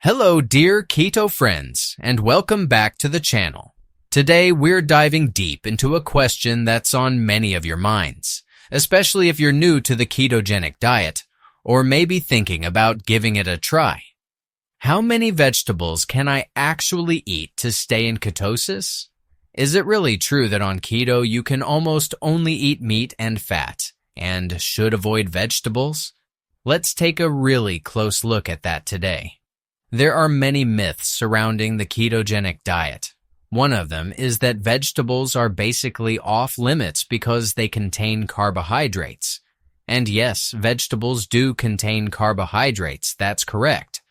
Hello, dear keto friends, and welcome back to the channel. Today, we're diving deep into a question that's on many of your minds, especially if you're new to the ketogenic diet, or maybe thinking about giving it a try. How many vegetables can I actually eat to stay in ketosis? Is it really true that on keto you can almost only eat meat and fat, and should avoid vegetables? Let's take a really close look at that today. There are many myths surrounding the ketogenic diet. One of them is that vegetables are basically off limits because they contain carbohydrates. And yes, vegetables do contain carbohydrates, that's correct.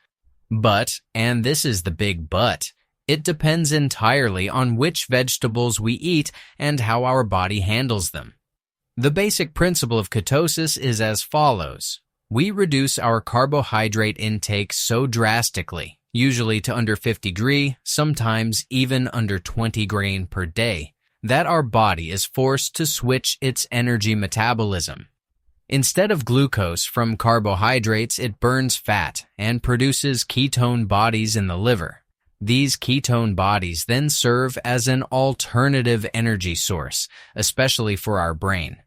But, and this is the big but, it depends entirely on which vegetables we eat and how our body handles them. The basic principle of ketosis is as follows. We reduce our carbohydrate intake so drastically, usually to under 50 sometimes even under 20 grain per day, that our body is forced to switch its energy metabolism. Instead of glucose from carbohydrates, it burns fat and produces ketone bodies in the liver. These ketone bodies then serve as an alternative energy source, especially for our brain.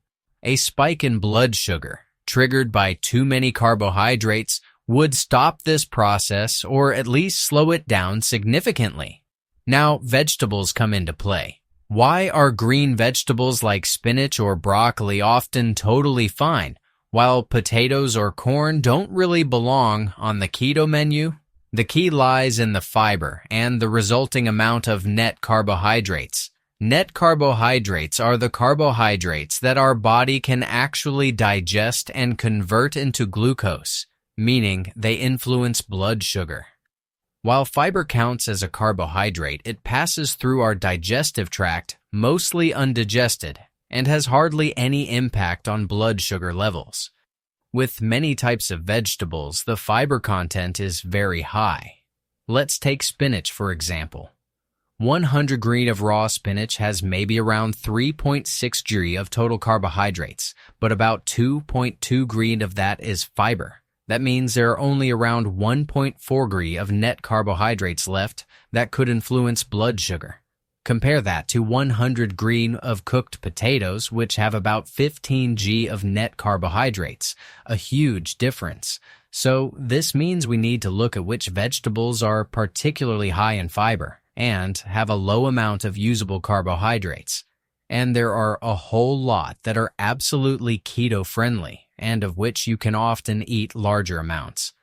A spike in blood sugar, triggered by too many carbohydrates, would stop this process or at least slow it down significantly. Now, vegetables come into play. Why are green vegetables like spinach or broccoli often totally fine, while potatoes or corn don't really belong on the keto menu? The key lies in the fiber and the resulting amount of net carbohydrates. Net carbohydrates are the carbohydrates that our body can actually digest and convert into glucose, meaning they influence blood sugar. While fiber counts as a carbohydrate, it passes through our digestive tract mostly undigested and has hardly any impact on blood sugar levels. With many types of vegetables, the fiber content is very high. Let's take spinach for example. 100 green of raw spinach has maybe around 3.6 g of total carbohydrates, but about 2.2 green of that is fiber. That means there are only around 1.4 g of net carbohydrates left that could influence blood sugar. Compare that to 100 green of cooked potatoes, which have about 15 g of net carbohydrates, a huge difference. So this means we need to look at which vegetables are particularly high in fiber and have a low amount of usable carbohydrates. And there are a whole lot that are absolutely keto-friendly and of which you can often eat larger amounts.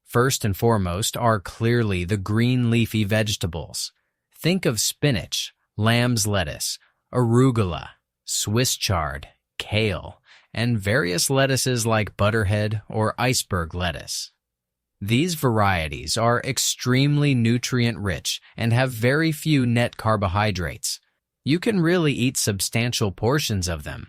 First and foremost are clearly the green leafy vegetables. Think of spinach, lamb's lettuce, arugula, Swiss chard, kale, and various lettuces like butterhead or iceberg lettuce. These varieties are extremely nutrient-rich and have very few net carbohydrates. You can really eat substantial portions of them,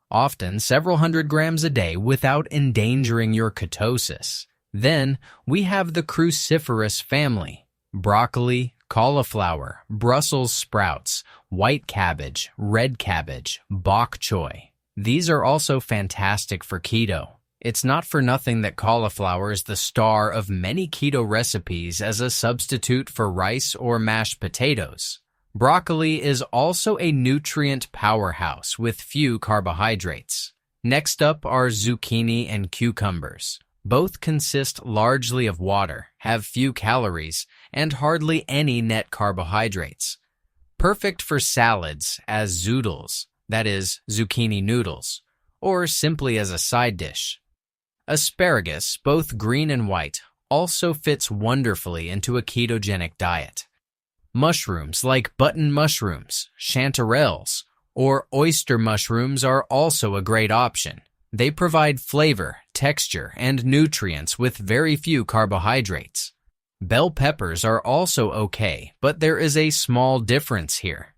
often several hundred grams a day without endangering your ketosis. Then, we have the cruciferous family: broccoli, cauliflower, Brussels sprouts, white cabbage, red cabbage, bok choy. These are also fantastic for keto. It's not for nothing that cauliflower is the star of many keto recipes as a substitute for rice or mashed potatoes. Broccoli is also a nutrient powerhouse with few carbohydrates. Next up are zucchini and cucumbers. Both consist largely of water, have few calories, and hardly any net carbohydrates. Perfect for salads as zoodles, that is, zucchini noodles, or simply as a side dish. Asparagus, both green and white, also fits wonderfully into a ketogenic diet. Mushrooms like button mushrooms, chanterelles, or oyster mushrooms are also a great option. They provide flavor, texture, and nutrients with very few carbohydrates. Bell peppers are also okay, but there is a small difference here.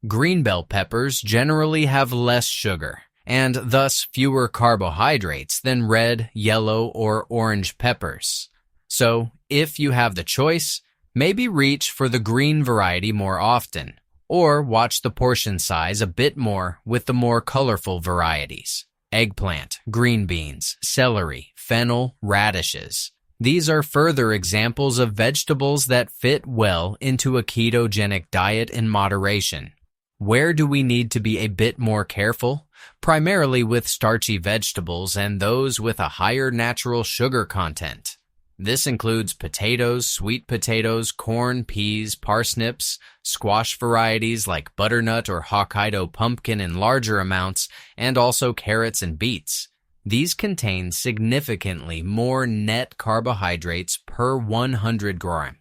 Green bell peppers generally have less sugar, and thus fewer carbohydrates than red, yellow, or orange peppers. So, if you have the choice, maybe reach for the green variety more often, or watch the portion size a bit more with the more colorful varieties. Eggplant, green beans, celery, fennel, radishes. These are further examples of vegetables that fit well into a ketogenic diet in moderation. Where do we need to be a bit more careful? Primarily with starchy vegetables and those with a higher natural sugar content. This includes potatoes, sweet potatoes, corn, peas, parsnips, squash varieties like butternut or Hokkaido pumpkin in larger amounts, and also carrots and beets. These contain significantly more net carbohydrates per 100 gram.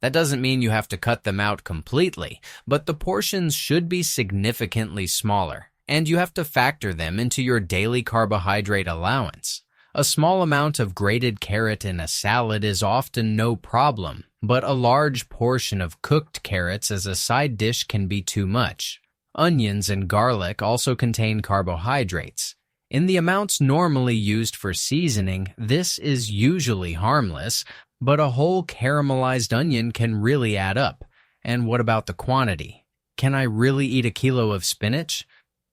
That doesn't mean you have to cut them out completely, but the portions should be significantly smaller, and you have to factor them into your daily carbohydrate allowance. A small amount of grated carrot in a salad is often no problem, but a large portion of cooked carrots as a side dish can be too much. Onions and garlic also contain carbohydrates. In the amounts normally used for seasoning, this is usually harmless, but a whole caramelized onion can really add up. And what about the quantity? Can I really eat a kilo of spinach?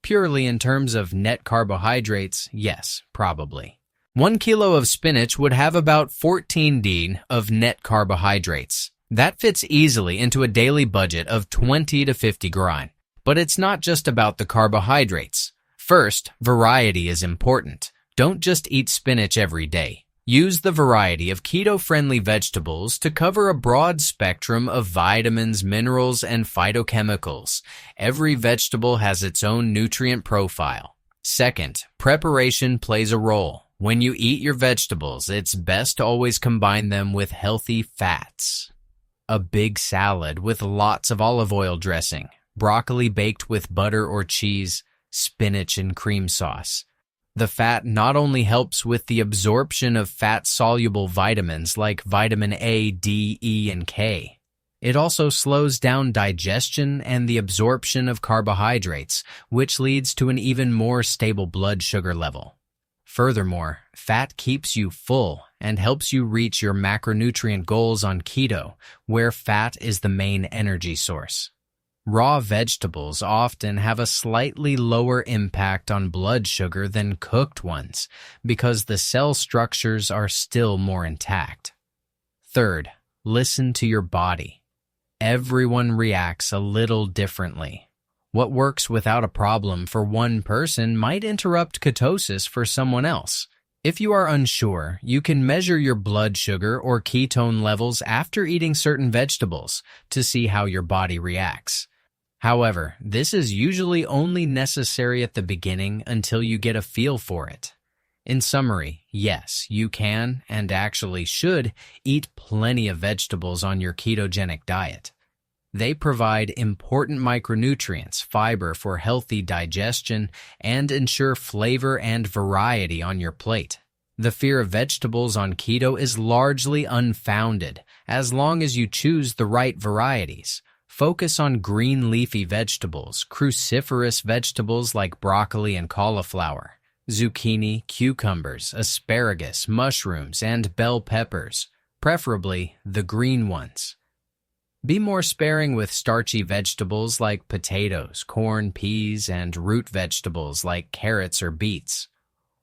Purely in terms of net carbohydrates, yes, probably. 1 kilo of spinach would have about 14 d of net carbohydrates. That fits easily into a daily budget of 20 to 50 gram. But it's not just about the carbohydrates. First, variety is important. Don't just eat spinach every day. Use the variety of keto-friendly vegetables to cover a broad spectrum of vitamins, minerals, and phytochemicals. Every vegetable has its own nutrient profile. Second, preparation plays a role. When you eat your vegetables, it's best to always combine them with healthy fats. A big salad with lots of olive oil dressing, broccoli baked with butter or cheese, spinach and cream sauce. The fat not only helps with the absorption of fat-soluble vitamins like vitamin A, D, E, and K. It also slows down digestion and the absorption of carbohydrates, which leads to an even more stable blood sugar level. Furthermore, fat keeps you full and helps you reach your macronutrient goals on keto, where fat is the main energy source. Raw vegetables often have a slightly lower impact on blood sugar than cooked ones because the cell structures are still more intact. Third, listen to your body. Everyone reacts a little differently. What works without a problem for one person might interrupt ketosis for someone else. If you are unsure, you can measure your blood sugar or ketone levels after eating certain vegetables to see how your body reacts. However, this is usually only necessary at the beginning until you get a feel for it. In summary, yes, you can and actually should eat plenty of vegetables on your ketogenic diet. They provide important micronutrients, fiber for healthy digestion, and ensure flavor and variety on your plate. The fear of vegetables on keto is largely unfounded as long as you choose the right varieties. Focus on green leafy vegetables, cruciferous vegetables like broccoli and cauliflower, zucchini, cucumbers, asparagus, mushrooms, and bell peppers, preferably the green ones. Be more sparing with starchy vegetables like potatoes, corn, peas, and root vegetables like carrots or beets.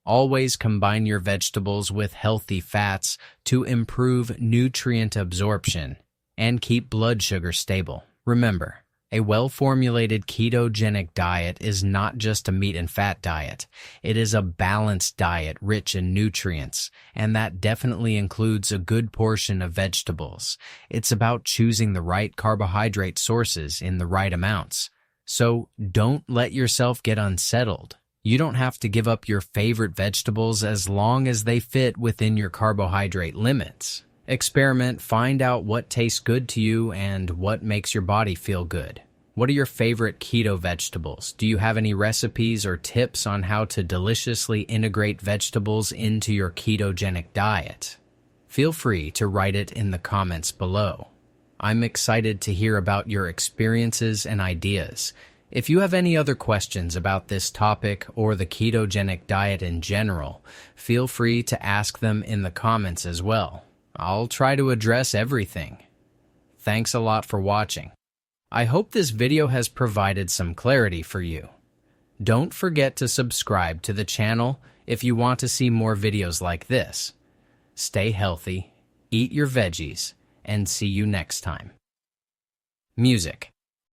Always combine your vegetables with healthy fats to improve nutrient absorption and keep blood sugar stable. Remember, a well-formulated ketogenic diet is not just a meat and fat diet. It is a balanced diet rich in nutrients, and that definitely includes a good portion of vegetables. It's about choosing the right carbohydrate sources in the right amounts. So don't let yourself get unsettled. You don't have to give up your favorite vegetables as long as they fit within your carbohydrate limits. Experiment, find out what tastes good to you and what makes your body feel good. What are your favorite keto vegetables? Do you have any recipes or tips on how to deliciously integrate vegetables into your ketogenic diet? Feel free to write it in the comments below. I'm excited to hear about your experiences and ideas. If you have any other questions about this topic or the ketogenic diet in general, feel free to ask them in the comments as well. I'll try to address everything. Thanks a lot for watching. I hope this video has provided some clarity for you. Don't forget to subscribe to the channel if you want to see more videos like this. Stay healthy eat your veggies, and see you next time. Music.